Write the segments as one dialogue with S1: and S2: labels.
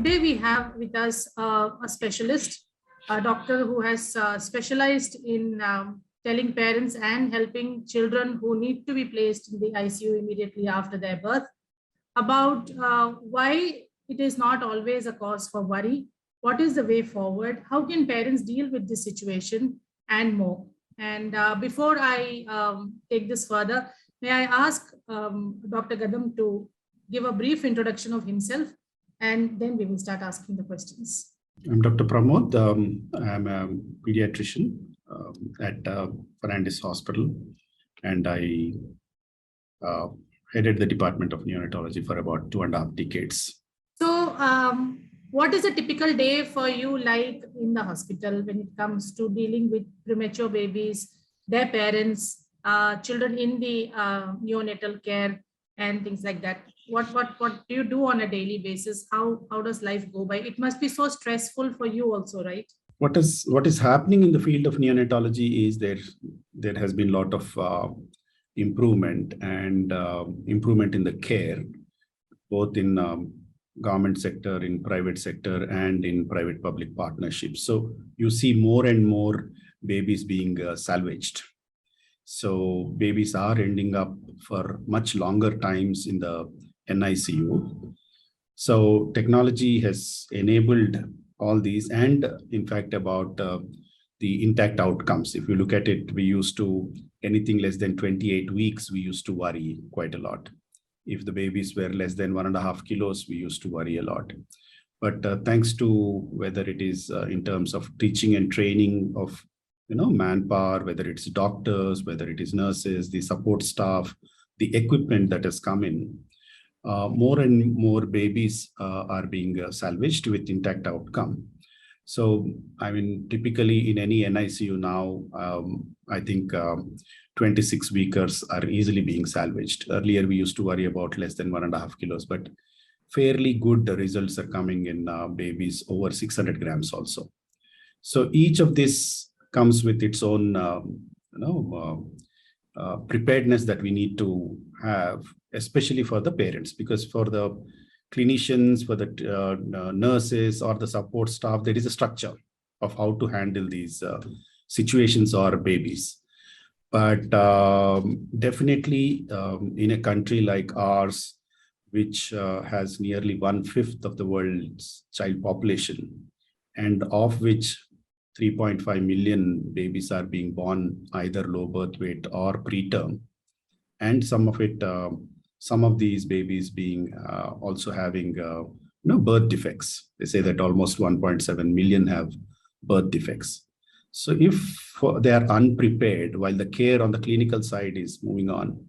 S1: today we have with us a specialist, a doctor who has specialized in telling parents and helping children who need to be placed in the ICU immediately after their birth about why it is not always a cause for worry, what is the way forward, how can parents deal with this situation, and more. And before I take this further, may I ask Dr. Gadam to give a brief introduction of himself, and then we will start asking the questions.
S2: I'm Dr. Pramod. I'm a pediatrician at Parental Hospital, and I headed the Department of Neonatology for about 2.5 decades.
S1: So, what is a typical day for you like in the hospital when it comes to dealing with premature babies, their parents, children in the neonatal care, and things like that? What do you do on a daily basis? How does life go by? It must be so stressful for you also, right?
S2: What is happening in the field of neonatology is there has been a lot of improvement and improvement in the care, both in government sector, in private sector, and in private-public partnerships. So you see more and more babies being salvaged. So babies are ending up for much longer times in the NICU. So technology has enabled all these, and in fact about the intact outcomes. If you look at it, we used to, anything less than 28 weeks, we used to worry quite a lot. If the babies were less than 1.5 kilos, we used to worry a lot. But thanks to whether it is in terms of teaching and training of manpower, whether it's doctors, whether it is nurses, the support staff, the equipment that has come in, more and more babies are being salvaged with intact outcome. So, I mean, typically in any NICU now, I think 26 weekers are easily being salvaged. Earlier, we used to worry about less than 1.5 kilos, but fairly good results are coming in babies over 600 grams also. So each of this comes with its own, preparedness that we need to have, especially for the parents, because for the clinicians, for the nurses or the support staff, there is a structure of how to handle these situations or babies. But definitely in a country like ours, which has nearly 1/5 of the world's child population, and of which 3.5 million babies are being born either low birth weight or preterm, and some of these babies being also having birth defects. They say that almost 1.7 million have birth defects. So if they are unprepared while the care on the clinical side is moving on,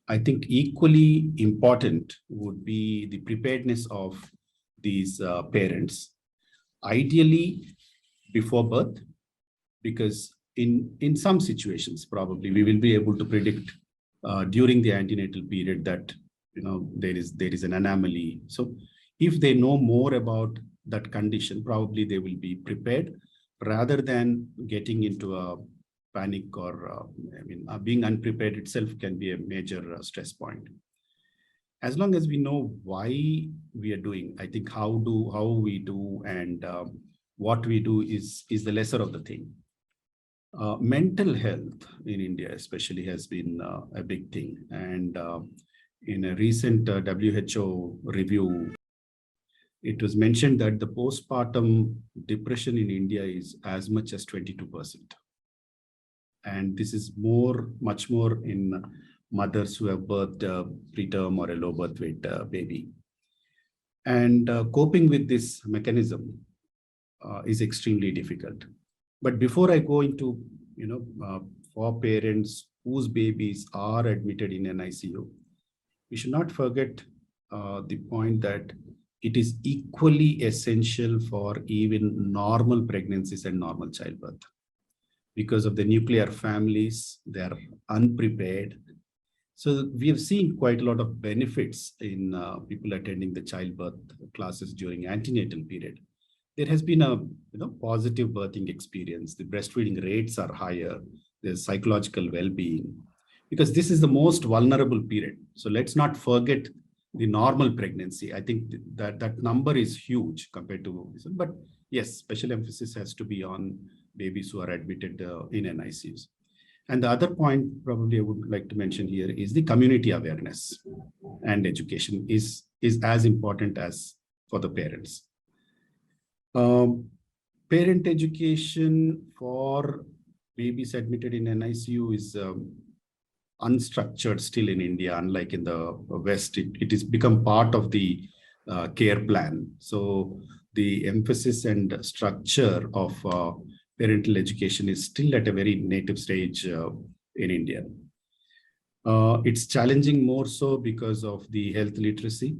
S2: I think equally important would be the preparedness of these parents, ideally before birth, because in some situations, probably we will be able to predict during the antenatal period that there is an anomaly. So if they know more about that condition, probably they will be prepared rather than getting into a panic or being unprepared itself can be a major stress point. As long as we know why we are doing, I think how we do and what we do is the lesser of the thing. Mental health in India especially has been a big thing, and in a recent WHO review, it was mentioned that the postpartum depression in India is as much as 22%. And this is much more in mothers who have birthed preterm or a low birth weight baby. And coping with this mechanism is extremely difficult. But before I go into, for parents whose babies are admitted in an ICU, we should not forget the point that it is equally essential for even normal pregnancies and normal childbirth. Because of the nuclear families, they are unprepared. So we have seen quite a lot of benefits in people attending the childbirth classes during antenatal period. There has been a positive birthing experience. The breastfeeding rates are higher. There's psychological well-being, because this is the most vulnerable period. So let's not forget normal pregnancy. I think that number is huge compared to, but yes, special emphasis has to be on babies who are admitted in NICUs. And the other point probably I would like to mention here is the community awareness and education is as important as for the parents. Parent education for babies admitted in NICU is unstructured still in India, unlike in the West. It has become part of the care plan. So the emphasis and structure of parental education is still at a very native stage in India. It's challenging more so because of the health literacy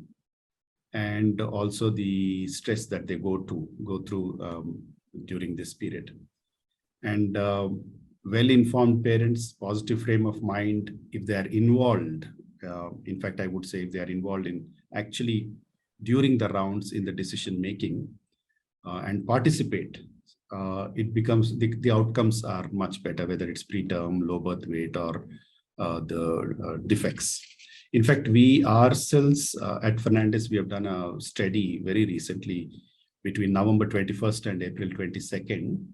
S2: and also the stress that they go through during this period. And well-informed parents, positive frame of mind, if they are involved, in fact, I would say if they are involved in actually during the rounds in the decision making and participate, it becomes the outcomes are much better, whether it's preterm, low birth weight, or the defects. In fact, we ourselves at Fernandez, we have done a study very recently between November 21st and April 22nd.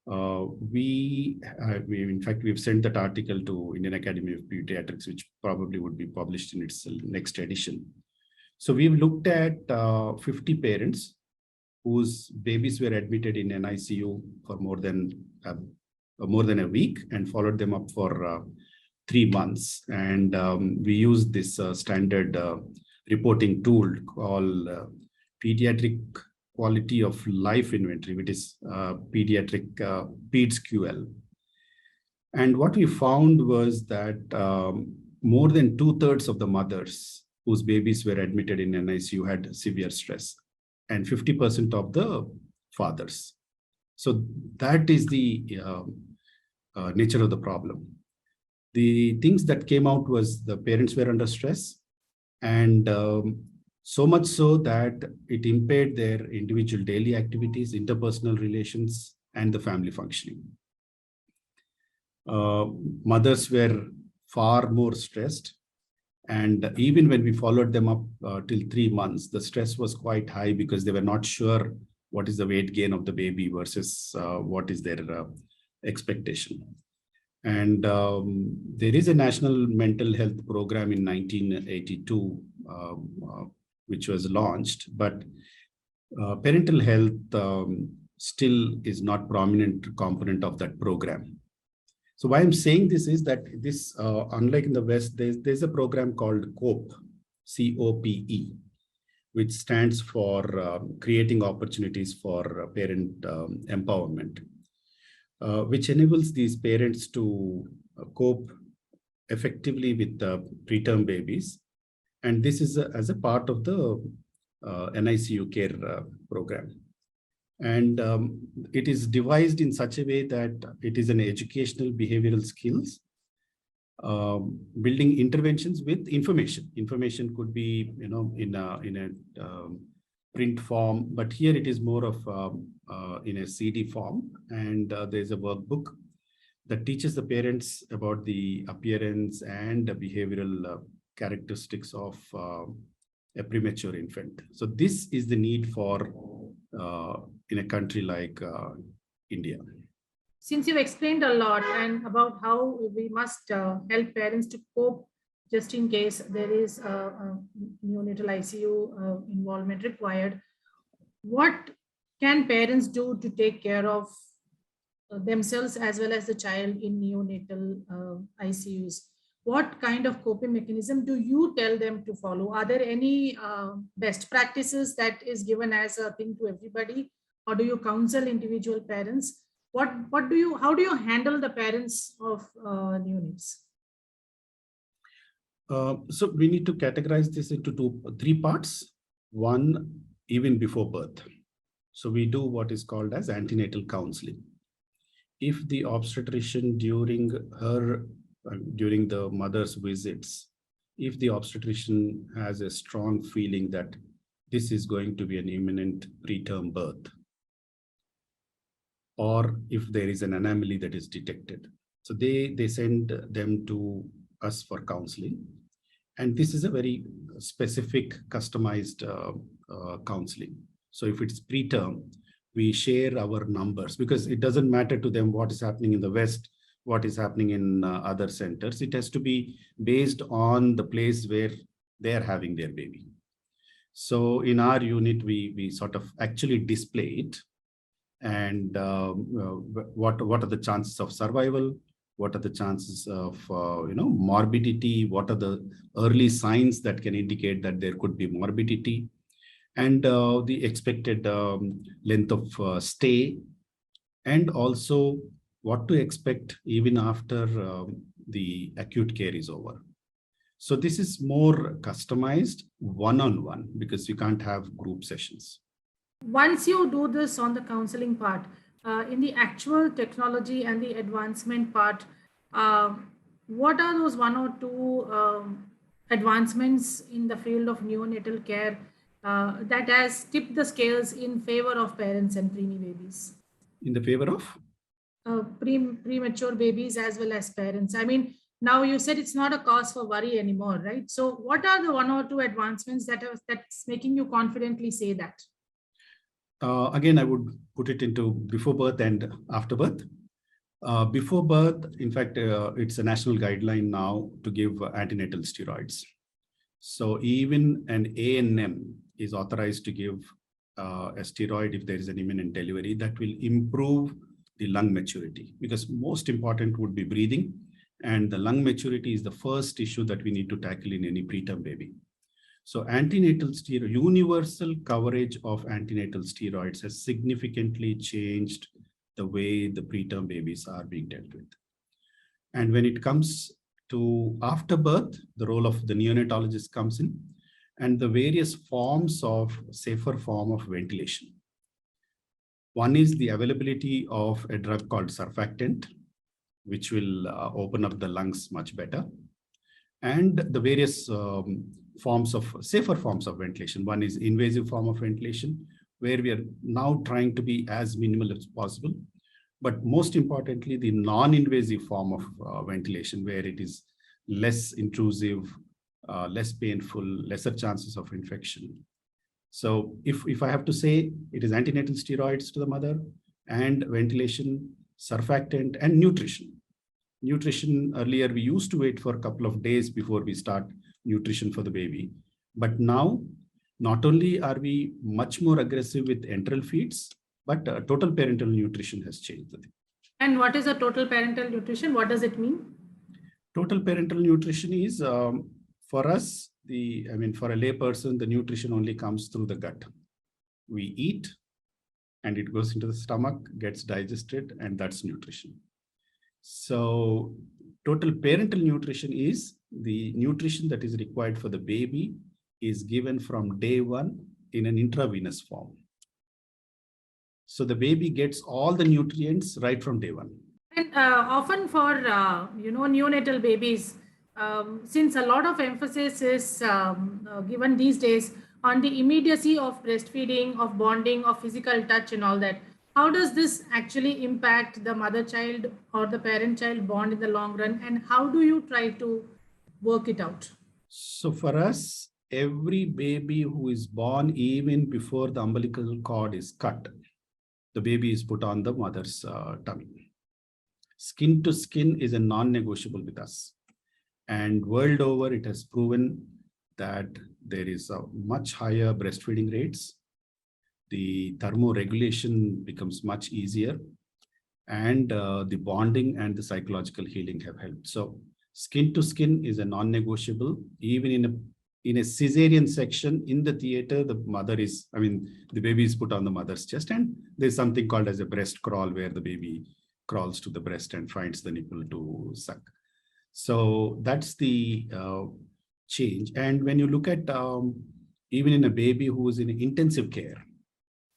S2: In fact, we've sent that article to Indian Academy of Pediatrics, which probably would be published in its next edition. So we've looked at 50 parents whose babies were admitted in NICU for more than a week and followed them up for 3 months. And we used this standard reporting tool called Pediatric Quality of Life Inventory, which is pediatric PedsQL. And what we found was that more than 2/3 of the mothers whose babies were admitted in NICU had severe stress, and 50% of the fathers. So that is the nature of the problem. The things that came out was the parents were under stress, and so much so that it impaired their individual daily activities, interpersonal relations, and the family functioning. Mothers were far more stressed. And even when we followed them up till 3 months, the stress was quite high because they were not sure what is the weight gain of the baby versus what is their expectation. And there is a national mental health program in 1982, which was launched, but parental health still is not prominent component of that program. So why I'm saying this is that this, unlike in the West, there's a program called COPE, C-O-P-E, which stands for creating opportunities for parent empowerment, which enables these parents to cope effectively with preterm babies. And this is as a part of the NICU care program. And it is devised in such a way that it is an educational behavioral skills, building interventions with information. Information could be, in a print form, but here it is more of in a CD form. And there's a workbook that teaches the parents about the appearance and the behavioral characteristics of a premature infant. So this is the need for in a country like India.
S1: Since you've explained a lot and about how we must help parents to cope just in case there is a neonatal ICU involvement required, what can parents do to take care of themselves as well as the child in neonatal ICUs? What kind of coping mechanism do you tell them to follow? Are there any best practices that is given as a thing to everybody, or do you counsel individual parents? How do you handle the parents of neonates?
S2: So we need to categorize this into 3 parts. One, even before birth. So we do what is called as antenatal counseling. If the obstetrician during the mother's visits, if the obstetrician has a strong feeling that this is going to be an imminent preterm birth, or if there is an anomaly that is detected, so they send them to us for counseling. And this is a very specific customized counseling. So if it's preterm, we share our numbers because it doesn't matter to them what is happening in the West, what is happening in other centers. It has to be based on the place where they are having their baby. So in our unit, we sort of actually display it, and what are the chances of survival, what are the chances of morbidity, what are the early signs that can indicate that there could be morbidity, and the expected length of stay, and also what to expect even after the acute care is over. So this is more customized one-on-one because you can't have group sessions.
S1: Once you do this on the counseling part, in the actual technology and the advancement part, what are those one or two advancements in the field of neonatal care that has tipped the scales in favor of parents and preemie babies?
S2: In the favor of?
S1: Premature babies as well as parents. I mean, now you said it's not a cause for worry anymore, right? So what are the one or two advancements that's making you confidently say that?
S2: Again, I would put it into before birth and after birth. Before birth, in fact, it's a national guideline now to give antenatal steroids. So even an ANM is authorized to give a steroid if there is an imminent delivery that will improve the lung maturity, because most important would be breathing, and the lung maturity is the first issue that we need to tackle in any preterm baby. So antenatal steroid, universal coverage of antenatal steroids has significantly changed the way the preterm babies are being dealt with. And when it comes to after birth, the role of the neonatologist comes in, and the various forms of safer form of ventilation. One is the availability of a drug called surfactant, which will open up the lungs much better. And the various safer forms of ventilation. One is invasive form of ventilation, where we are now trying to be as minimal as possible. But most importantly, the non-invasive form of ventilation, where it is less intrusive, less painful, lesser chances of infection. So if I have to say, it is antenatal steroids to the mother, and ventilation, surfactant, and nutrition. Nutrition, earlier we used to wait for a couple of days before we start nutrition for the baby. But now, not only are we much more aggressive with enteral feeds, but total parental nutrition has changed.
S1: And what is a total parental nutrition? What does it mean?
S2: Total parental nutrition is, for us, for a lay person, the nutrition only comes through the gut. We eat, and it goes into the stomach, gets digested, and that's nutrition. So total parental nutrition is the nutrition that is required for the baby is given from day one in an intravenous form. So the baby gets all the nutrients right from day one.
S1: And often for, neonatal babies, since a lot of emphasis is given these days on the immediacy of breastfeeding, of bonding, of physical touch and all that, how does this actually impact the mother-child or the parent-child bond in the long run? And how do you try to work it out?
S2: So for us, every baby who is born even before the umbilical cord is cut, the baby is put on the mother's tummy. Skin to skin is a non-negotiable with us. And world over, it has proven that there is a much higher breastfeeding rates. The thermoregulation becomes much easier, and the bonding and the psychological healing have helped. So skin to skin is a non-negotiable. Even in a cesarean section in the theater, the baby is put on the mother's chest, and there's something called as a breast crawl, where the baby crawls to the breast and finds the nipple to suck. So that's the change. And when you look at even in a baby who is in intensive care,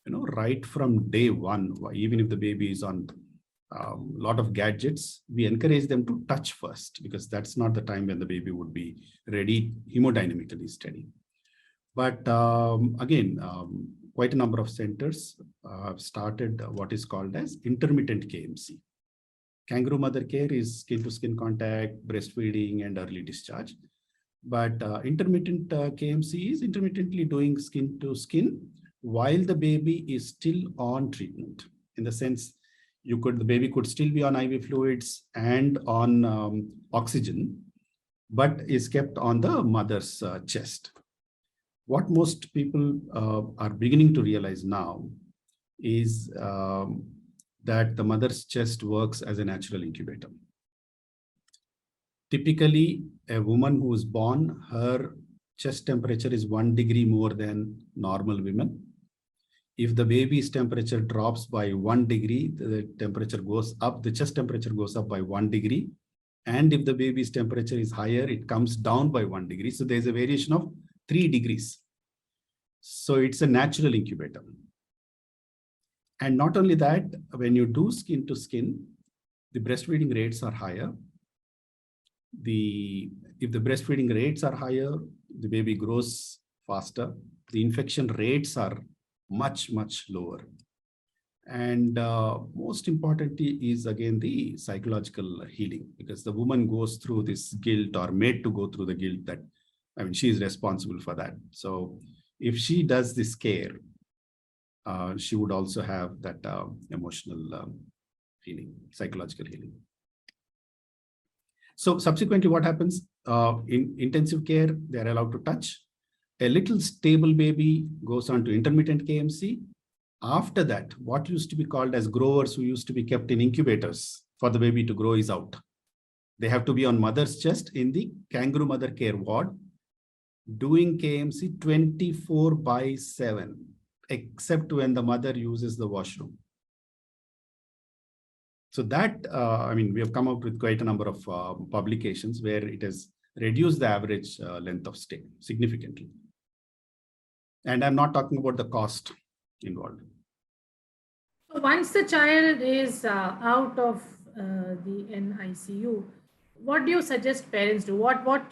S2: right from day one, even if the baby is on a lot of gadgets, we encourage them to touch first, because that's not the time when the baby would be ready, hemodynamically steady. But again, quite a number of centers have started what is called as intermittent KMC. Kangaroo Mother Care is skin-to-skin contact, breastfeeding, and early discharge. But intermittent KMC is intermittently doing skin to skin while the baby is still on treatment. In the sense, the baby could still be on IV fluids and on oxygen, but is kept on the mother's chest. What most people are beginning to realize now is that the mother's chest works as a natural incubator. Typically, a woman who is born, her chest temperature is 1 degree more than normal women. If the baby's temperature drops by 1 degree, the temperature goes up, the chest temperature goes up by 1 degree. And if the baby's temperature is higher, it comes down by 1 degree. So there's a variation of 3 degrees. So it's a natural incubator. And not only that, when you do skin to skin, the breastfeeding rates are higher. If the breastfeeding rates are higher, the baby grows faster. The infection rates are much, much lower. And most importantly is again the psychological healing, because the woman goes through this guilt or made to go through the guilt that, she is responsible for that. So if she does this care, she would also have that emotional healing, psychological healing. So subsequently, what happens in intensive care, they are allowed to touch. A little stable baby goes on to intermittent KMC. After that, what used to be called as growers, who used to be kept in incubators for the baby to grow, is out. They have to be on mother's chest in the Kangaroo Mother Care ward, doing KMC 24/7, except when the mother uses the washroom. So that, we have come out with quite a number of publications where it has reduced the average length of stay significantly. And I'm not talking about the cost involved.
S1: So once the child is out of the NICU, what do you suggest parents do? What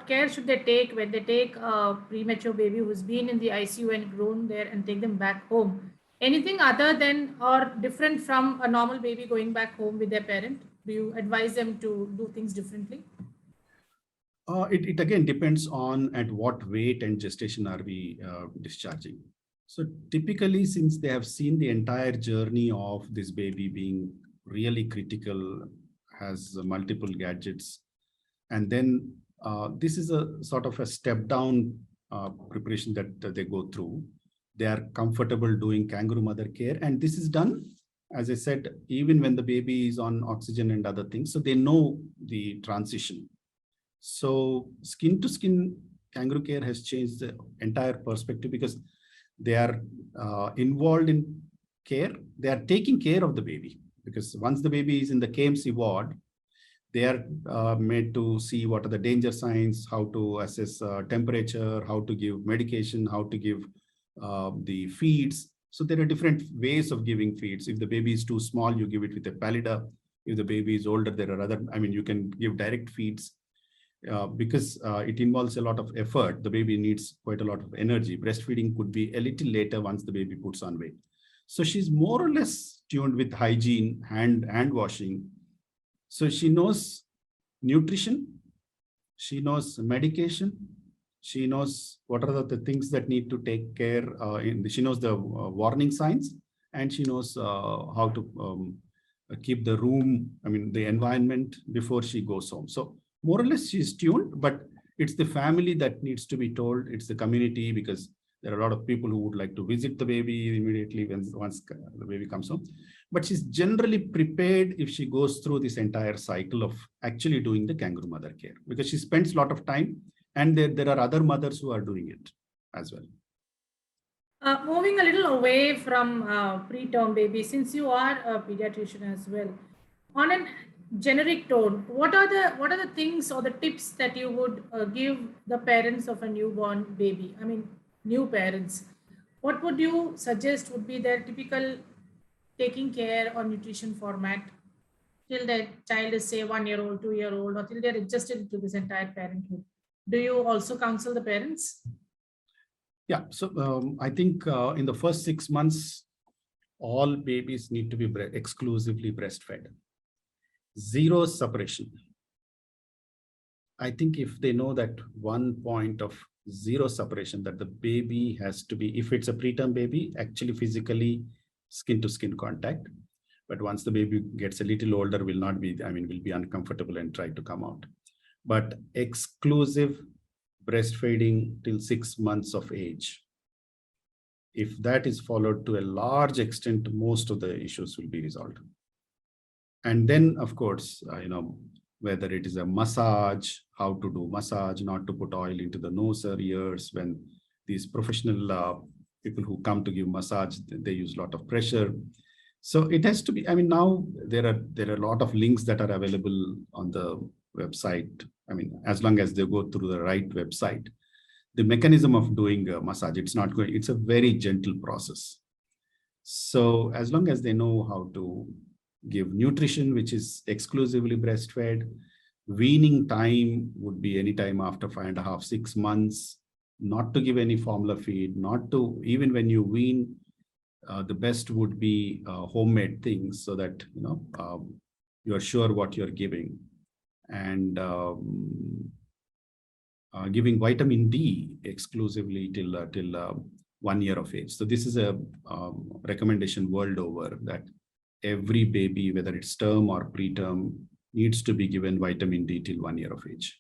S1: care should they take when they take a premature baby who's been in the ICU and grown there and take them back home? Anything other than or different from a normal baby going back home with their parent? Do you advise them to do things differently?
S2: It again depends on at what weight and gestation are we discharging. So typically, since they have seen the entire journey of this baby being really critical, has multiple gadgets, and then this is a sort of a step down preparation that they go through. They are comfortable doing Kangaroo Mother Care, and this is done, as I said, even when the baby is on oxygen and other things, so they know the transition. So skin to skin Kangaroo Care has changed the entire perspective, because they are involved in care. They are taking care of the baby, because once the baby is in the KMC ward, they are made to see what are the danger signs, how to assess temperature, how to give medication, how to give the feeds. So there are different ways of giving feeds. If the baby is too small, you give it with a pallida. If the baby is older, there are other, you can give direct feeds. Because it involves a lot of effort. The baby needs quite a lot of energy. Breastfeeding could be a little later once the baby puts on weight. So she's more or less tuned with hygiene, hand washing. So she knows nutrition, she knows medication, she knows what are the things that need to take care. She knows the warning signs, and she knows how to keep the room, the environment before she goes home. So more or less she's tuned, but it's the family that needs to be told. It's the community, because there are a lot of people who would like to visit the baby immediately once the baby comes home. But she's generally prepared if she goes through this entire cycle of actually doing the Kangaroo Mother Care, because she spends a lot of time, and there are other mothers who are doing it as well.
S1: Moving a little away from preterm baby, since you are a pediatrician as well, on a generic tone, what are the things or the tips that you would give the parents of a newborn baby? New parents. What would you suggest would be their typical taking care or nutrition format till the child is, say, 1 year old, 2 year old, or till they're adjusted to this entire parenthood? Do you also counsel the parents?
S2: Yeah, so I think in the first 6 months, all babies need to be exclusively breastfed. Zero separation. I think if they know that one point of zero separation, that the baby has to be, if it's a preterm baby, actually physically skin to skin contact. But once the baby gets a little older, will not be, will be uncomfortable and try to come out. But exclusive breastfeeding till 6 months of age, if that is followed to a large extent, most of the issues will be resolved. And then, of course, whether it is a massage, how to do massage, not to put oil into the nose or ears. When these professional people who come to give massage, they use a lot of pressure. So it has to be, now there are a lot of links that are available on the website. As long as they go through the right website, the mechanism of doing a massage, it's a very gentle process. So as long as they know how to give nutrition, which is exclusively breastfed, weaning time would be any time after 5.5, 6 months, not to give any formula feed, not to, even when you wean, the best would be homemade things, so that you're sure what you're giving. And giving vitamin D exclusively till 1 year of age. So this is a recommendation world over, that every baby, whether it's term or preterm, needs to be given vitamin D till 1 year of age.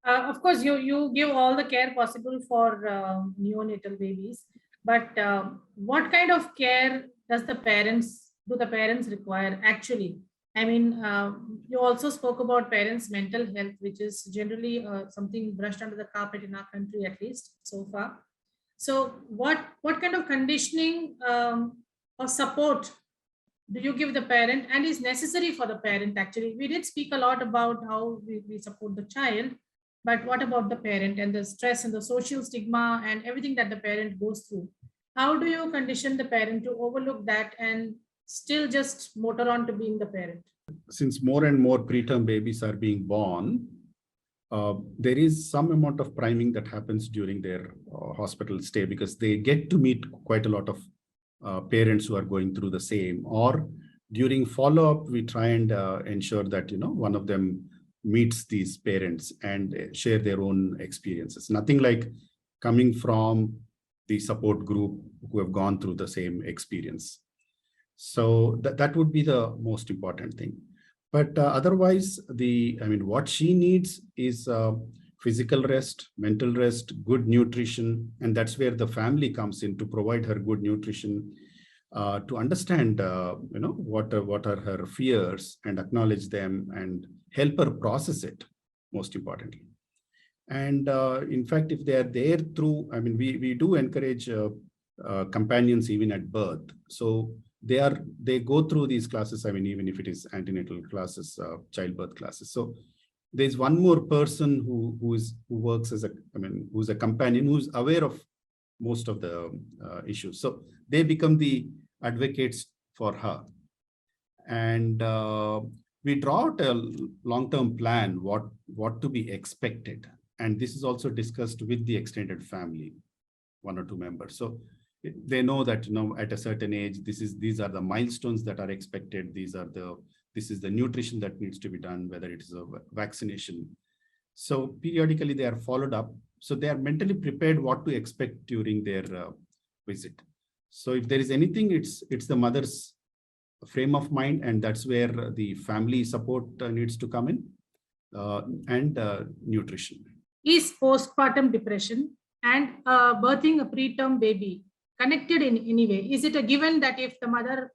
S1: Of course, you give all the care possible for neonatal babies, but what kind of care do the parents require actually? You also spoke about parents' mental health, which is generally something brushed under the carpet in our country, at least so far. So what kind of conditioning or support do you give the parent, and is necessary for the parent? Actually, we did speak a lot about how we support the child, but what about the parent and the stress and the social stigma and everything that the parent goes through? How do you condition the parent to overlook that and still just motor on to being the parent?
S2: Since more and more preterm babies are being born, there is some amount of priming that happens during their hospital stay, because they get to meet quite a lot of parents who are going through the same. Or during follow-up, we try and ensure that one of them meets these parents and share their own experiences. Nothing like coming from the support group who have gone through the same experience. So that would be the most important thing. But otherwise, what she needs is physical rest, mental rest, good nutrition, and that's where the family comes in to provide her good nutrition, to understand, what are her fears and acknowledge them and help her process it, most importantly. And in fact, if they are there through, we do encourage companions even at birth. So they go through these classes, even if it is antenatal classes, childbirth classes. So there's one more person who works as who's a companion, who's aware of most of the issues. So they become the advocates for her. And we draw out a long-term plan, what to be expected. And this is also discussed with the extended family, 1 or 2 members. So they know that at a certain age, these are the milestones that are expected. This is the nutrition that needs to be done, whether it is a vaccination. So periodically they are followed up. So they are mentally prepared what to expect during their visit. So if there is anything, it's the mother's frame of mind, and that's where the family support needs to come in, and nutrition.
S1: Is postpartum depression and birthing a preterm baby connected in any way? Is it a given that if the mother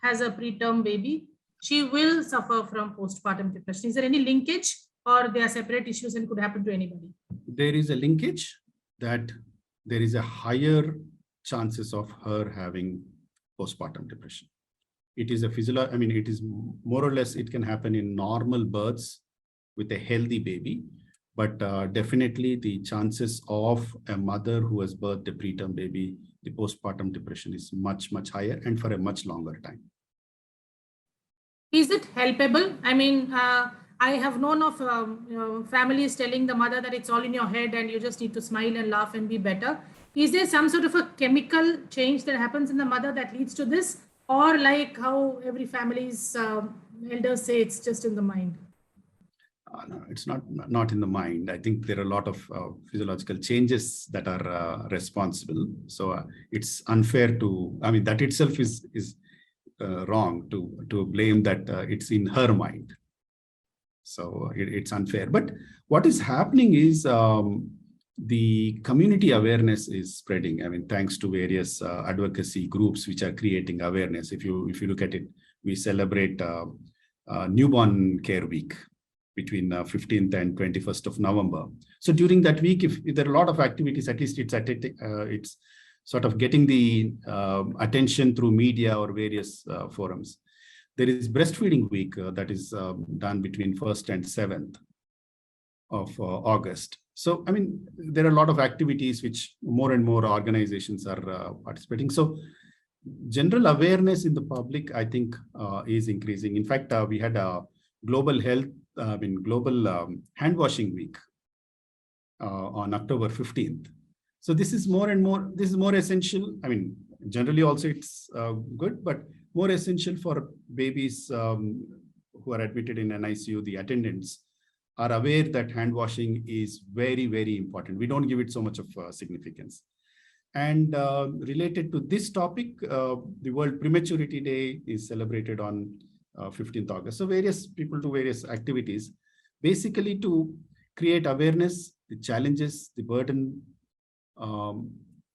S1: has a preterm baby, she will suffer from postpartum depression? Is there any linkage, or they are separate issues and could happen to anybody?
S2: There is a linkage that there is a higher chances of her having postpartum depression. It is a it is more or less, it can happen in normal births with a healthy baby. But definitely the chances of a mother who has birthed a preterm baby, the postpartum depression is much, much higher and for a much longer time.
S1: Is it helpable? I have known of families telling the mother that it's all in your head and you just need to smile and laugh and be better. Is there some sort of a chemical change that happens in the mother that leads to this? Or like how every family's elders say it's just in the mind.
S2: No, it's not in the mind. I think there are a lot of physiological changes that are responsible. So it's unfair to, I mean, that itself is wrong to blame that it's in her mind. So it's unfair. But what is happening is the community awareness is spreading. I mean, thanks to various advocacy groups which are creating awareness. If you look at it, we celebrate Newborn Care Week between 15th and 21st of November. So during that week, if there are a lot of activities, at least it's sort of getting the attention through media or various forums. There is Breastfeeding Week that is done between 1st and 7th of August. So, I mean, there are a lot of activities which more and more organizations are participating. So general awareness in the public, I think, is increasing. In fact, we had a global hand washing week on October 15th. So this is more and more, this is more essential. I mean, generally also it's good, but more essential for babies who are admitted in NICU. The attendants are aware that hand washing is very, very important. We don't give it so much of significance. And related to this topic, the World Prematurity Day is celebrated on 15th August. So various people do various activities, basically to create awareness, the challenges, the burden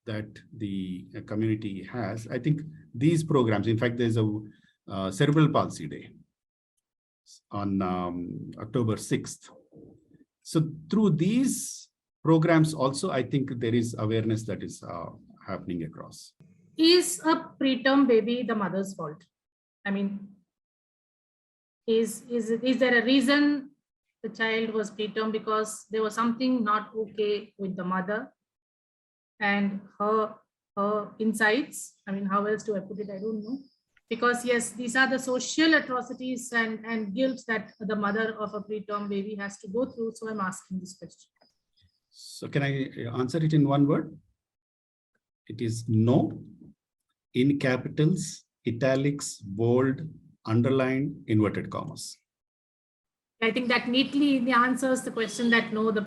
S2: that the community has. I think these programs, in fact, there's a Cerebral Palsy Day on October 6th. So through these programs also, I think there is awareness that is happening across.
S1: Is a preterm baby the mother's fault? I mean, is there a reason the child was preterm because there was something not okay with the mother and her insights? I mean, how else do I put it? I don't know. Because yes, these are the social atrocities and guilt that the mother of a preterm baby has to go through. So I'm asking this question.
S2: So can I answer it in one word? It is no, in capitals, italics, bold, underlined, inverted commas.
S1: I think that neatly answers the question that no, the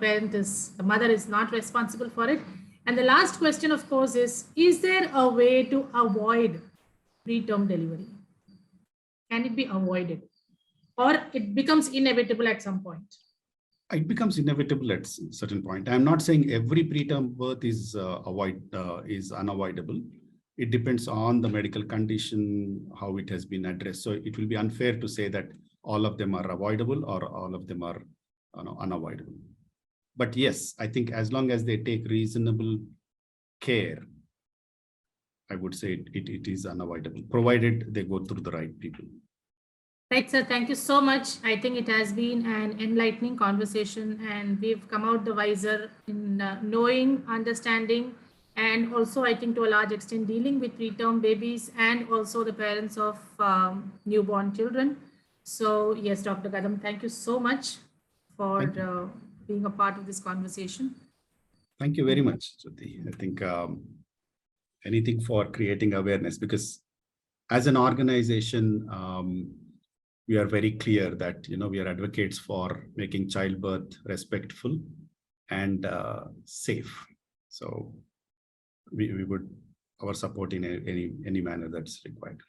S1: mother is not responsible for it. And the last question, of course, is there a way to avoid preterm delivery? Can it be avoided? Or it becomes inevitable at some point?
S2: It becomes inevitable at a certain point. I'm not saying every preterm birth is unavoidable. It depends on the medical condition, how it has been addressed. So it will be unfair to say that all of them are avoidable or all of them are unavoidable. But yes, I think as long as they take reasonable care, I would say it is unavoidable, provided they go through the right people.
S1: Right, sir. Thank you so much. I think it has been an enlightening conversation and we've come out the wiser in knowing, understanding, and also I think to a large extent dealing with preterm babies and also the parents of newborn children. So yes, Dr. Gadam, thank you so much for being a part of this conversation.
S2: Thank you very much, Jyoti. I think anything for creating awareness, because as an organization, we are very clear that, we are advocates for making childbirth respectful and safe. So we would our support in any manner that's required.